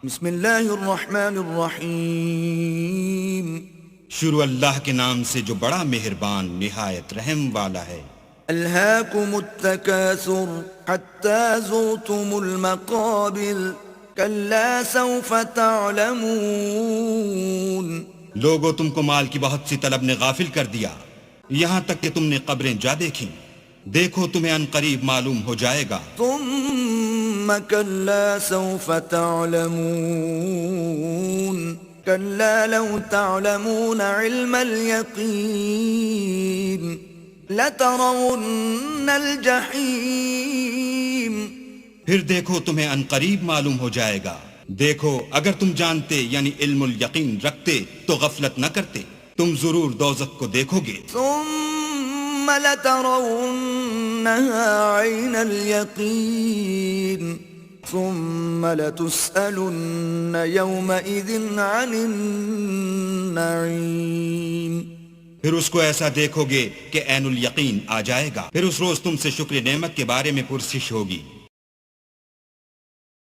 بسم اللہ الرحمن الرحیم. شروع اللہ کے نام سے جو بڑا مہربان نہایت رحم والا ہے. الہاکم التکاثر حتی زرتم المقابر کلا سوف تعلمون. لوگوں تم کو مال کی بہت سی طلب نے غافل کر دیا یہاں تک کہ تم نے قبریں جا دیکھیں. دیکھو تمہیں ان قریب معلوم ہو جائے گا. ثم کلا سوف تعلمون کلا لو تعلمون علم الیقین لترون الجحیم. پھر دیکھو تمہیں ان قریب معلوم ہو جائے گا. دیکھو اگر تم جانتے یعنی علم الیقین رکھتے تو غفلت نہ کرتے. تم ضرور دوزخ کو دیکھو گے. ثم لترونها عین الیقین ثم لتسألن یومئذ عن النعیم. پھر اس کو ایسا دیکھو گے کہ عین الیقین آ جائے گا. پھر اس روز تم سے شکر نعمت کے بارے میں پرسش ہوگی.